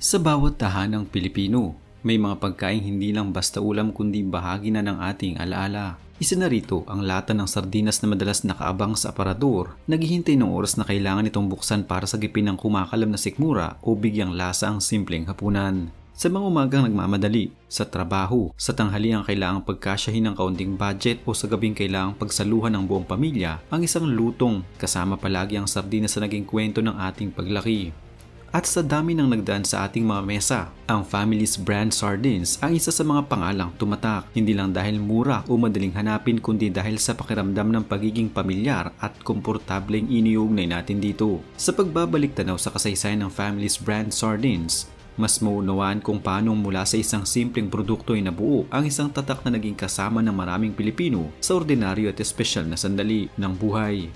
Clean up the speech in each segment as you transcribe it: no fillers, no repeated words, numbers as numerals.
Sa bawat tahanang Pilipino, may mga pagkain hindi lang basta ulam kundi bahagi na ng ating alaala. Isa na rito ang lata ng sardinas na madalas nakaabang sa aparador, naghihintay ng oras na kailangan itong buksan para sagipin ng kumakalam na sikmura o bigyang lasa ang simpleng hapunan. Sa mga umagang nagmamadali, sa trabaho, sa tanghaliang kailangang pagkasyahin ng kaunting budget o sa gabing kailangang pagsaluhan ng buong pamilya, ang isang lutong kasama palagi ang sardinas sa naging kwento ng ating paglaki. At sa dami ng nagdaan sa ating mga mesa, ang Family's Brand Sardines ang isa sa mga pangalang tumatak, hindi lang dahil mura o madaling hanapin kundi dahil sa pakiramdam ng pagiging pamilyar at komportableng iniugnay natin dito. Sa pagbabalik tanaw sa kasaysayan ng Family's Brand Sardines, mas maunawaan kung paano mula sa isang simpleng produkto ay nabuo ang isang tatak na naging kasama ng maraming Pilipino sa ordinaryo at espesyal na sandali ng buhay.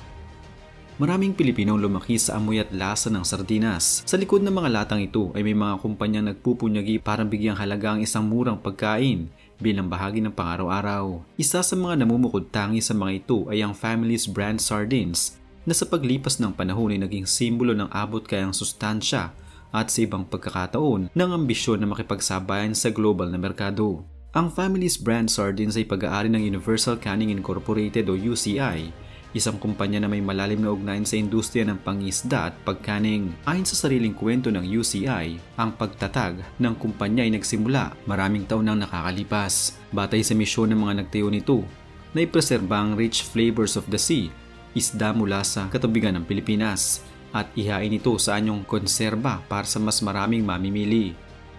Maraming Pilipinong lumaki sa amoy at lasa ng sardinas. Sa likod ng mga latang ito ay may mga kumpanyang nagpupunyagi para bigyang halaga ang isang murang pagkain bilang bahagi ng pang-araw-araw. Isa sa mga namumukod-tangi sa mga ito ay ang Family's Brand Sardines na sa paglipas ng panahon ay naging simbolo ng abot-kayang sustansya at sa ibang pagkakataon ng ambisyon na makipagsabayan sa global na merkado. Ang Family's Brand Sardines ay pag-aari ng Universal Canning Incorporated o UCI, isang kumpanya na may malalim na ugnayan sa industriya ng pangisda at pagkaning. Ayon sa sariling kwento ng UCI, ang pagtatag ng kumpanya ay nagsimula maraming taon nang nakakalipas. Batay sa misyon ng mga nagtayo nito, na ipreserba ang rich flavors of the sea, isda mula sa katubigan ng Pilipinas, at ihain ito sa anyong konserba para sa mas maraming mamimili.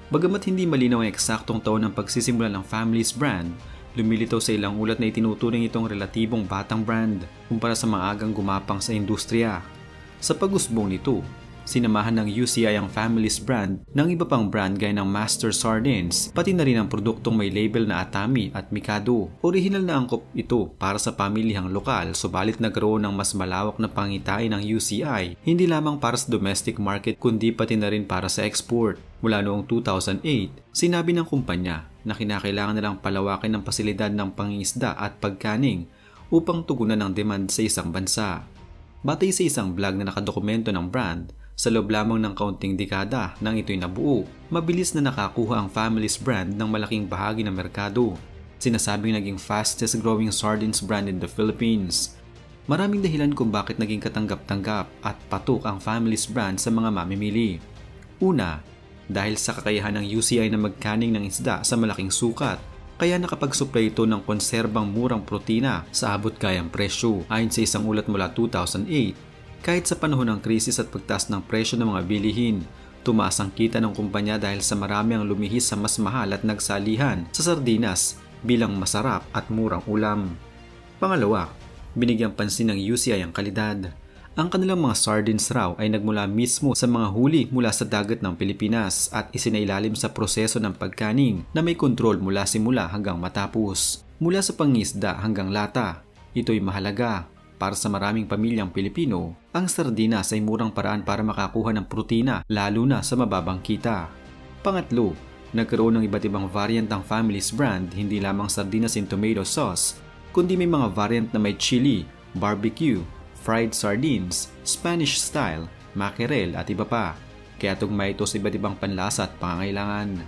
Bagamat hindi malinaw ang eksaktong taon ng pagsisimula ng Family's Brand, lumilitaw sa ilang ulat na itinuturing itong relatibong batang brand kumpara sa mga agang gumapang sa industriya. Sa pag-usbong nito, sinamahan ng UCI ang Family's Brand ng iba pang brand gaya ng Master Sardines, pati na rin ang produktong may label na Atami at Mikado. Orihinal na angkop ito para sa pamilihang lokal, subalit nagkaroon ng mas malawak na pangitain ng UCI, hindi lamang para sa domestic market kundi pati na rin para sa export. Mula noong 2008, sinabi ng kumpanya na kinakailangan nilang palawakin ang pasilidad ng pangingisda at pagkaning upang tugunan ang demand sa isang bansa. Batay sa isang vlog na nakadokumento ng brand, sa loob lamang ng kaunting dekada nang ito'y nabuo, mabilis na nakakuha ang Family's Brand ng malaking bahagi ng merkado. Sinasabing naging fastest growing sardines brand in the Philippines. Maraming dahilan kung bakit naging katanggap-tanggap at patok ang Family's Brand sa mga mamimili. Una, dahil sa kakayahan ng UCI na magkaning ng isda sa malaking sukat, kaya nakapag-supply ito ng konserbang murang protina sa abot-kayang presyo. Ayon sa isang ulat mula 2008, kahit sa panahon ng krisis at pagtaas ng presyo ng mga bilihin, tumaas ang kita ng kumpanya dahil sa marami ang lumihis sa mas mahal at nagsalihan sa sardinas bilang masarap at murang ulam. Pangalawa, binigyang pansin ng UCI ang kalidad. Ang kanilang mga sardines raw ay nagmula mismo sa mga huli mula sa dagat ng Pilipinas at isinailalim sa proseso ng pagkaning na may kontrol mula simula hanggang matapos. Mula sa pangisda hanggang lata, ito'y mahalaga. Para sa maraming pamilyang Pilipino, ang sardinas ay murang paraan para makakuha ng protina lalo na sa mababang kita. Pangatlo, nagkaroon ng iba't ibang variant ng Family's Brand, hindi lamang sardinas in tomato sauce, kundi may mga variant na may chili, barbecue, fried sardines, Spanish style, mackerel at iba pa, kaya tugma ito sa iba't ibang panlasa at pangangailangan.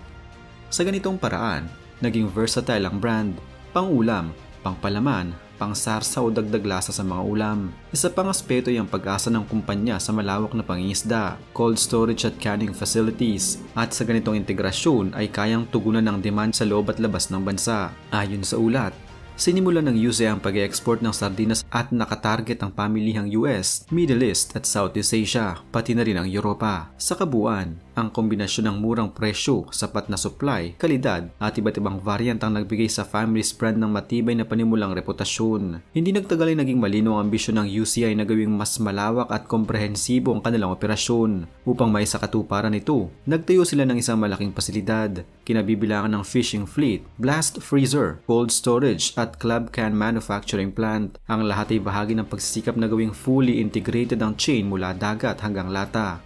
Sa ganitong paraan, naging versatile ang brand, pang-ulam, pang-palaman, pang-sarsa o dagdag lasa sa mga ulam. Isa pang aspeto ay ang pag-asa ng kumpanya sa malawak na pangingisda, cold storage at canning facilities, at sa ganitong integrasyon ay kayang tugunan ng demand sa loob at labas ng bansa. Ayon sa ulat, sinimulan ng UCI ang pag-export ng sardinas at nakatarget ang pamilihang US, Middle East at Southeast Asia, pati na rin ang Europa. Sa kabuuan, ang kombinasyon ng murang presyo, sapat na supply, kalidad at iba't ibang variant ang nagbigay sa Family's Brand ng matibay na panimulang reputasyon. Hindi nagtagal ay naging malinaw ang ambisyon ng UCI na gawing mas malawak at komprehensibo ang kanilang operasyon. Upang maisakatuparan ito, nagtayo sila ng isang malaking pasilidad, kinabibilangan ng fishing fleet, blast freezer, cold storage at club can manufacturing plant. Ang lahat ay bahagi ng pagsisikap na gawing fully integrated ang chain mula dagat hanggang lata.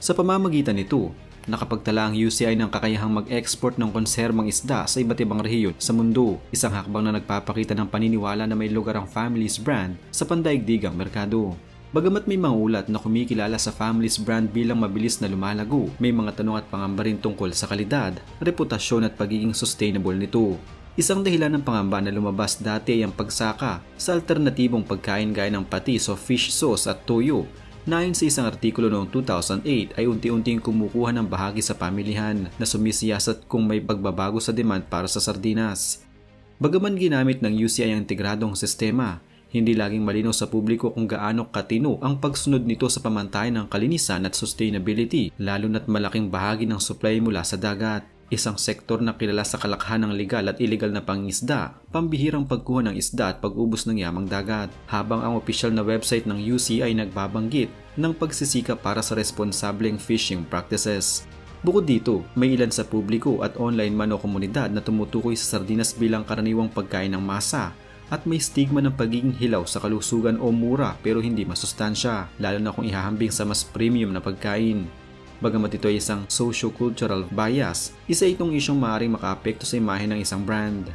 Sa pamamagitan nito, nakapagtala ang UCI ng kakayahang mag-export ng konserbang isda sa iba't ibang rehiyon sa mundo, isang hakbang na nagpapakita ng paniniwala na may lugar ang Family's Brand sa pandaigdigang merkado. Bagamat may mga ulat na kumikilala sa Family's brand bilang mabilis na lumalago, may mga tanong at pangamba rin tungkol sa kalidad, reputasyon at pagiging sustainable nito. Isang dahilan ng pangamba na lumabas dati ay ang pagsaka sa alternatibong pagkain gaya ng patis o fish sauce at toyo, na ayon sa isang artikulo noong 2008 ay unti-unting kumukuha ng bahagi sa pamilihan na sumisiyasat kung may pagbabago sa demand para sa sardinas. Bagaman ginamit ng UCI ang integradong sistema, hindi laging malinaw sa publiko kung gaano katino ang pagsunod nito sa pamantayan ng kalinisan at sustainability, lalo na't malaking bahagi ng supply mula sa dagat. Isang sektor na kilala sa kalakhan ng legal at illegal na pangingisda, pambihirang pagkuha ng isda at pag-ubos ng yamang dagat, habang ang opisyal na website ng UCI ay nagbabanggit ng pagsisikap para sa responsableng fishing practices. Bukod dito, may ilan sa publiko at online man o komunidad na tumutukoy sa sardinas bilang karaniwang pagkain ng masa, at may stigma ng pagiging hilaw sa kalusugan o mura pero hindi masustansya, lalo na kung ihahambing sa mas premium na pagkain. Bagamat ito ay isang socio-cultural bias, isa itong isyong maaaring makaapekto sa imahe ng isang brand.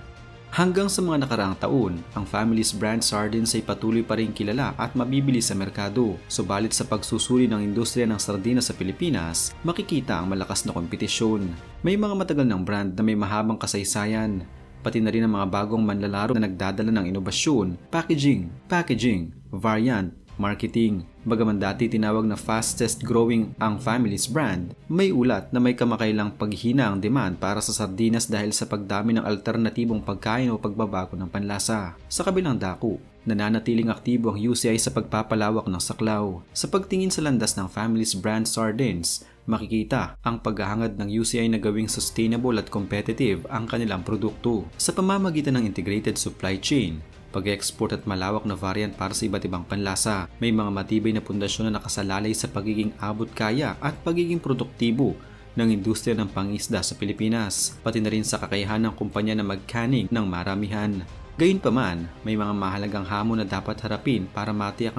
Hanggang sa mga nakaraang taon, ang Family's brand sardines ay patuloy pa rin kilala at mabibili sa merkado. Subalit sa pagsusuri ng industriya ng sardinas sa Pilipinas, makikita ang malakas na kompetisyon. May mga matagal ng brand na may mahabang kasaysayan, pati na rin ang mga bagong manlalaro na nagdadala ng inobasyon, packaging, variant, marketing. Bagaman dati tinawag na fastest growing ang Family's brand, may ulat na may kamakailang paghina ang demand para sa sardinas dahil sa pagdami ng alternatibong pagkain o pagbabago ng panlasa. Sa kabilang dako, nananatiling aktibo ang UCI sa pagpapalawak ng saklaw. Sa pagtingin sa landas ng Family's brand sardines, makikita ang paghahangad ng UCI na gawing sustainable at competitive ang kanilang produkto sa pamamagitan ng integrated supply chain, pag-export at malawak na variant para sa iba't ibang panlasa. May mga matibay na pundasyon na nakasalalay sa pagiging abot kaya at pagiging produktibo ng industriya ng pangisda sa Pilipinas, pati na rin sa kakayahan ng kumpanya na magkaning ng maramihan. Gayunpaman, may mga mahalagang hamon na dapat harapin para matiyak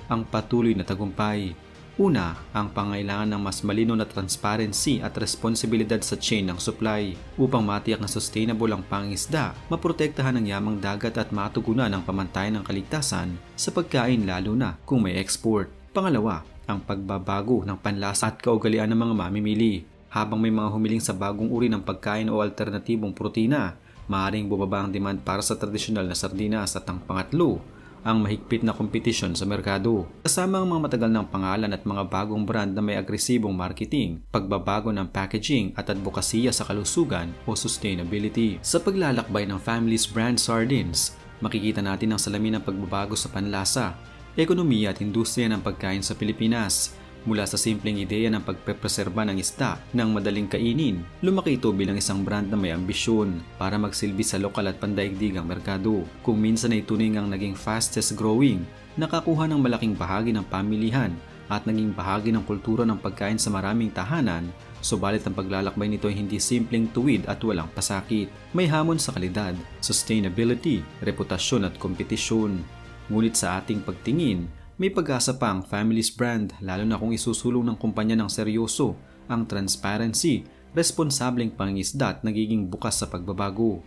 ang patuloy na tagumpay. Una, ang pangailangan ng mas malinaw na transparency at responsibilidad sa chain ng supply upang matiyak na sustainable ang pangisda, maprotektahan ang yamang dagat at matugunan ang pamantayan ng kaligtasan sa pagkain lalo na kung may export. Pangalawa, ang pagbabago ng panlasa at kaugalian ng mga mamimili. Habang may mga humiling sa bagong uri ng pagkain o alternatibong protina, maaaring bumaba ang demand para sa tradisyonal na sardinas. At ang pangatlo, ang mahigpit na kompetisyon sa merkado. Kasama ang mga matagal ng pangalan at mga bagong brand na may agresibong marketing, pagbabago ng packaging at advokasya sa kalusugan o sustainability. Sa paglalakbay ng Family's brand sardines, makikita natin ang salamin ng pagbabago sa panlasa, ekonomiya at industriya ng pagkain sa Pilipinas. Mula sa simpleng ideya ng pagpepreserba ng isda ng madaling kainin, lumaki ito bilang isang brand na may ambisyon para magsilbi sa lokal at pandaigdigang merkado. Kung minsan ay tunay ngang naging fastest growing, nakakuha ng malaking bahagi ng pamilihan at naging bahagi ng kultura ng pagkain sa maraming tahanan, subalit ang paglalakbay nito ay hindi simpleng tuwid at walang pasakit. May hamon sa kalidad, sustainability, reputasyon at kompetisyon. Ngunit sa ating pagtingin, may pag-asa pa ang Family's brand, lalo na kung isusulong ng kumpanya ng seryoso ang transparency, responsableng pangingisda at nagiging bukas sa pagbabago.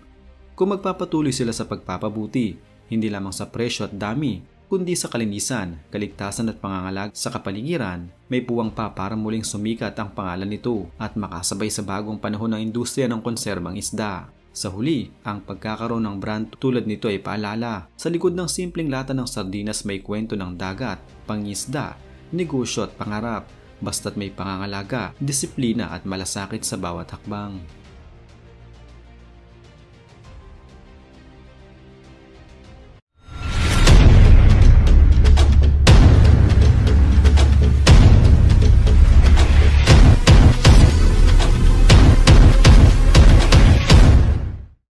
Kung magpapatuloy sila sa pagpapabuti, hindi lamang sa presyo at dami, kundi sa kalinisan, kaligtasan at pangangalag sa kapaligiran, may puwang pa para muling sumikat ang pangalan nito at makasabay sa bagong panahon ng industriya ng konserbang isda. Sa huli, ang pagkakaroon ng brand tulad nito ay paalala. Sa likod ng simpleng lata ng sardinas may kwento ng dagat, pangisda, negosyo at pangarap, basta't may pangangalaga, disiplina at malasakit sa bawat hakbang.